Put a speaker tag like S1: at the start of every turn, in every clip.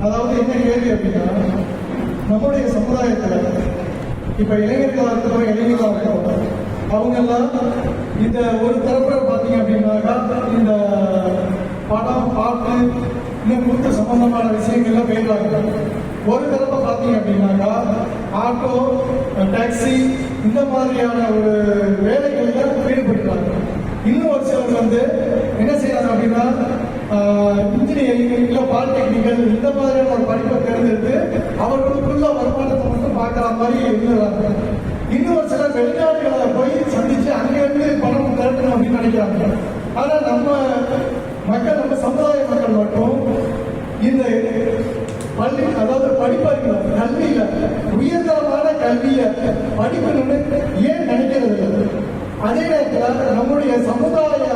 S1: அதாவது என்ன கேள்வி அப்படின்னா, நம்முடைய சமுதாயத்தில் இப்ப இளைஞர்களாக இருக்கிறோம், இளைஞர்களாக இருக்கிறோம், அவங்க எல்லாம் இந்த ஒரு தரப்புல பார்த்தீங்க அப்படின்னாக்கா இந்த படம் பாட்டு இன்னும் கூட்டு சம்பந்தமான விஷயங்கள்லாம் போயிடுவாங்க. ஒரு தரப்பை பார்த்தீங்க அப்படின்னாக்கா ஆட்டோ, டாக்ஸி இந்த மாதிரியான ஒரு வேலைகளில் ஈடுபட்டுறாங்க. இன்னும் ஒரு சிலர் வந்து என்ன செய்யறாங்க அப்படின்னா இன்ஜினியரிங் இல்லை பாலிடெக்னிக்கல் இந்த மாதிரியான ஒரு படிப்பை தேர்ந்தெடுத்து அவர்களுக்குள்ள வருமானத்தை மட்டும் பார்க்குற மாதிரி இருந்துறாங்க. இன்னும் ஒரு சிலர் வெளிநாடுகளை போய் சந்திச்சு அங்கேருந்து பணம் திரட்டணும் அப்படின்னு நினைக்கிறாங்க. ஆனால் நம்ம மக்கள், நம்ம சமுதாய மக்கள் மட்டும் இந்த பள்ளி, அதாவது படிப்பறிவு கல்வியில உயர்தரமான கல்வியை படிக்கணும்னு ஏன் நினைக்கிறது இல்லை? அதே நேரத்தில் நம்முடைய சமுதாய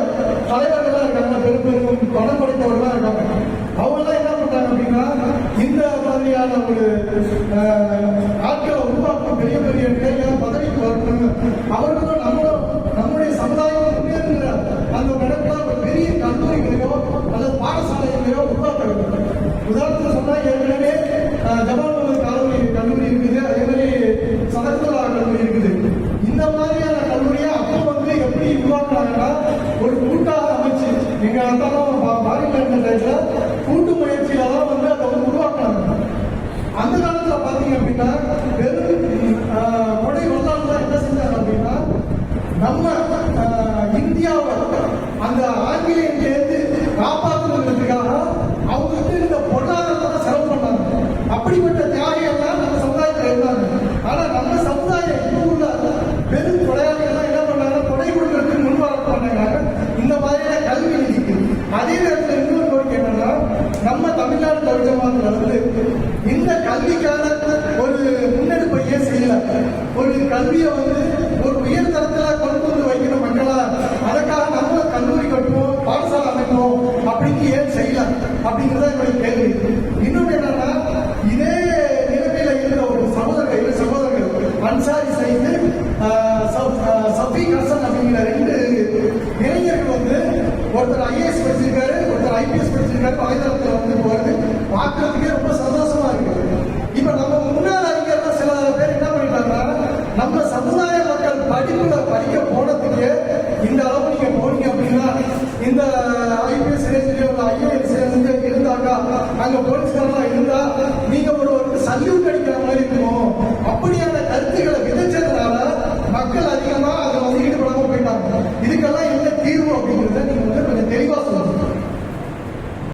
S1: தலைவர்களாக இருக்காங்க, பெரும் பெரும் பணம் படைத்தவர்களாக இருக்காங்க. அவங்களாம் என்ன பண்றாங்க அப்படின்னா இந்த மாதிரியான ஒரு ஆட்களை உருவாக்கும் பெரிய பெரிய நிலையில பதவிக்கு வரணும். அவர்களும் நம்முடைய சமுதாயம் முன்னேறுகிற அந்த இடத்துல ஒரு பெரிய கல்லூரிகளையோ அல்லது பாடசாலைகளையோ உருவாக்க வேண்டும். உதாரணத்துக்கு சொன்னா ஏற்கனவே ஜவஹர்லால் கல்லூரி இருக்குது, அதே மாதிரி சதகுலா கல்லூரி இருக்குது. இந்த மாதிரியான கல்லூரியை அப்போ வந்து எப்படி உருவாக்குறாங்கன்னா ஒரு கூட்டாக அமைச்சு எங்க அர்த்தம் பாரிட்ட கூட்டு முயற்சியில தான் வந்து அதை வந்து உருவாக்குறாங்க. அந்த காலத்துல பாத்தீங்க அப்படின்னா வெறும் மொழி வரலாறு தான் என்ன செஞ்சாங்க அப்படின்னா நம்ம இந்தியாவை அந்த ஆங்கிலேயன் சேர்ந்து காப்பாற்றுவதற்காக அவங்களுக்கு இந்த பொருளாதாரத்தை செலவு பண்ணாங்க. அப்படிப்பட்ட தியாகிகள்லாம் நம்ம சமுதாயத்தில் இருந்தாங்க. ஆனா நம்ம சமுதாயம் இப்போ உள்ள பெரும் கொடையாளிகள்லாம் என்ன பண்ணாங்க, கொடை கொடுக்கறதுக்கு முன்வர பண்ணாங்க. இந்த மாதிரியான கல்வி நிதிக்கு அதே நேரத்தில் இன்னொரு கோரிக்கை என்னன்னா, நம்ம தமிழ்நாடு தமிழகத்துல வந்து இந்த கல்விக்கான ஒரு முன்னெடுப்பை ஏன் செய்யல? ஒரு கல்வியை வந்து ஒரு உயர் தரத்துல கொண்டு வந்து வைக்கிற மக்களா, அதற்காக நம்ம கல்லூரி கட்டுவோம், பாடசாலை அமைப்போம் அப்படின்னு ஏன் செய்யல அப்படிங்கிறத என்னுடைய கேள்வி. இன்னொன்று என்னன்னா, இதே நிலைமையில இருந்த ஒரு சகோதரர்கள் அன்சாரி சைது, சஃபீக் ஹசன் அப்படிங்கிற ரெண்டு இளைஞர்கள் வந்து ஒருத்தர் ஐஏஎஸ் படிச்சிருக்காரு, ஒருத்தர் ஐபிஎஸ் படிச்சிருக்காரு, வலைதளத்தில் வந்து போறது பார்க்கறதுக்கே ரொம்ப சந்தோஷமா இருக்கு. இப்ப நம்ம முன்னாள் அறிஞர்கள் சில பேர் என்ன பண்ணிட்டாங்கன்னா, நம்ம சமுதாய மக்கள் படிப்புல படிக்க போனதுக்கு இந்த அளவு நீங்க போனீங்க அப்படின்னா இந்த ஐபிஎஸ் ரேஞ்சிலே ஐஏஎஸ் இருந்தாக்கா அங்க போலீஸ்